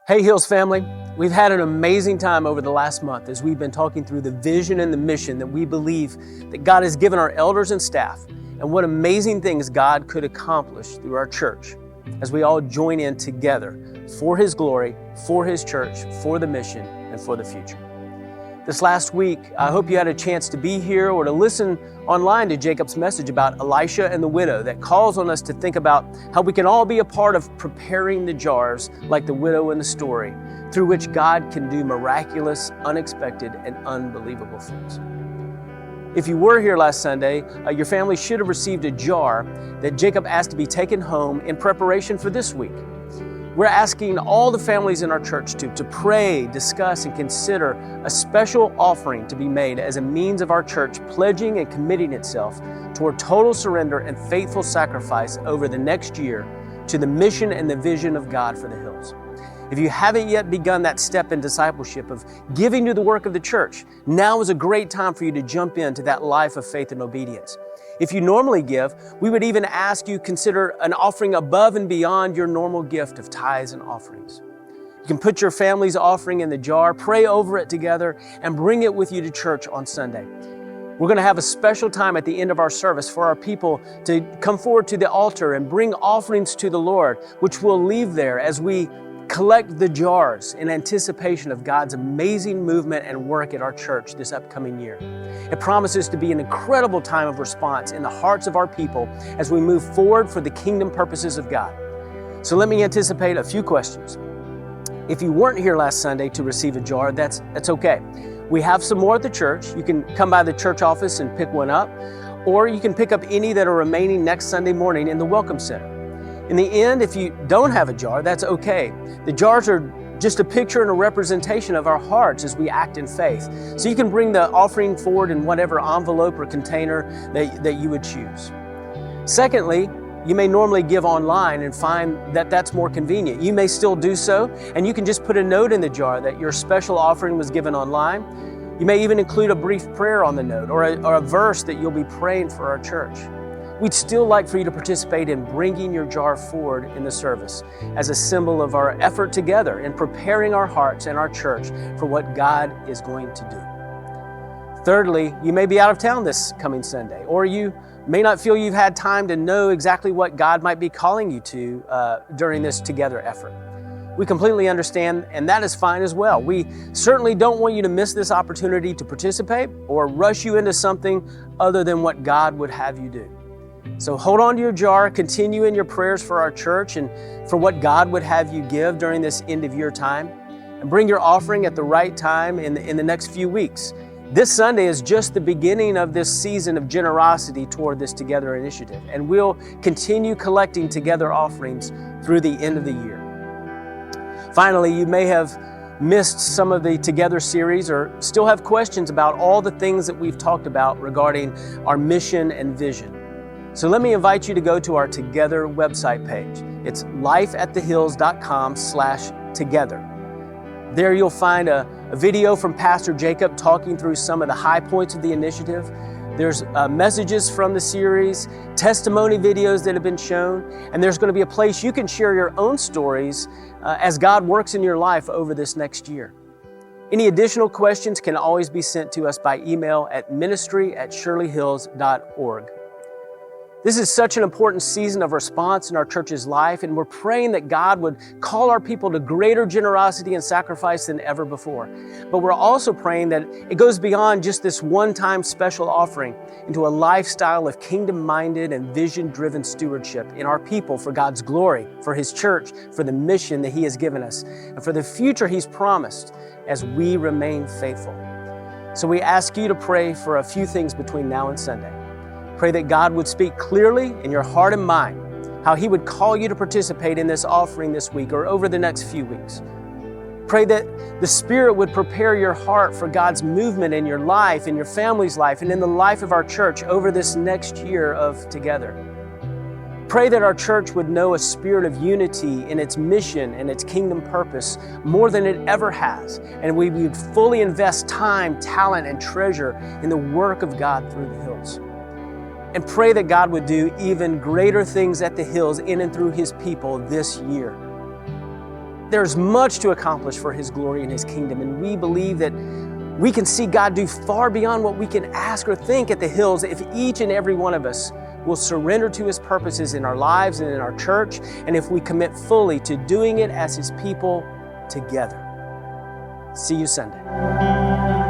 Hey Hills family, we've had an amazing time over the last month as we've been talking through the vision and the mission that we believe that God has given our elders and staff, and what amazing things God could accomplish through our church as we all join in together for His glory, for His church, for the mission, and for the future. This last week, I hope you had a chance to be here or to listen online to Jacob's message about Elisha and the widow that calls on us to think about how we can all be a part of preparing the jars like the widow in the story, through which God can do miraculous, unexpected, and unbelievable things. If you were here last Sunday, your family should have received a jar that Jacob asked to be taken home in preparation for this week. We're asking all the families in our church to pray, discuss, and consider a special offering to be made as a means of our church pledging and committing itself toward total surrender and faithful sacrifice over the next year to the mission and the vision of God for the Hills. If you haven't yet begun that step in discipleship of giving to the work of the church, now is a great time for you to jump into that life of faith and obedience. If you normally give, we would even ask you consider an offering above and beyond your normal gift of tithes and offerings. You can put your family's offering in the jar, pray over it together, and bring it with you to church on Sunday. We're going to have a special time at the end of our service for our people to come forward to the altar and bring offerings to the Lord, which we'll leave there as we collect the jars in anticipation of God's amazing movement and work at our church this upcoming year. It promises to be an incredible time of response in the hearts of our people as we move forward for the kingdom purposes of God. So let me anticipate a few questions. If you weren't here last Sunday to receive a jar, that's okay. We have some more at the church. You can come by the church office and pick one up, or you can pick up any that are remaining next Sunday morning in the Welcome Center. In the end, if you don't have a jar, that's okay. The jars are just a picture and a representation of our hearts as we act in faith. So you can bring the offering forward in whatever envelope or container that you would choose. Secondly, you may normally give online and find that that's more convenient. You may still do so, and you can just put a note in the jar that your special offering was given online. You may even include a brief prayer on the note or a verse that you'll be praying for our church. We'd still like for you to participate in bringing your jar forward in the service as a symbol of our effort together in preparing our hearts and our church for what God is going to do. Thirdly, you may be out of town this coming Sunday, or you may not feel you've had time to know exactly what God might be calling you to during this together effort. We completely understand, and that is fine as well. We certainly don't want you to miss this opportunity to participate or rush you into something other than what God would have you do. So hold on to your jar, continue in your prayers for our church and for what God would have you give during this end of year time, and bring your offering at the right time in the next few weeks. This Sunday is just the beginning of this season of generosity toward this Together initiative, and we'll continue collecting together offerings through the end of the year. Finally, you may have missed some of the Together series or still have questions about all the things that we've talked about regarding our mission and vision. So let me invite you to go to our Together website page. It's lifeatthehills.com/together. There you'll find a video from Pastor Jacob talking through some of the high points of the initiative. There's messages from the series, testimony videos that have been shown, and there's going to be a place you can share your own stories as God works in your life over this next year. Any additional questions can always be sent to us by email at ministry@shirleyhills.org. This is such an important season of response in our church's life, and we're praying that God would call our people to greater generosity and sacrifice than ever before. But we're also praying that it goes beyond just this one-time special offering into a lifestyle of kingdom-minded and vision-driven stewardship in our people for God's glory, for His church, for the mission that He has given us, and for the future He's promised as we remain faithful. So we ask you to pray for a few things between now and Sunday. Pray that God would speak clearly in your heart and mind, how He would call you to participate in this offering this week or over the next few weeks. Pray that the Spirit would prepare your heart for God's movement in your life, in your family's life, and in the life of our church over this next year of Together. Pray that our church would know a spirit of unity in its mission and its kingdom purpose more than it ever has, and we would fully invest time, talent, and treasure in the work of God through the Hills. And pray that God would do even greater things at the Hills in and through His people this year. There's much to accomplish for His glory and His kingdom, and we believe that we can see God do far beyond what we can ask or think at the hills if each and every one of us will surrender to His purposes in our lives and in our church, and if we commit fully to doing it as His people together. See you Sunday.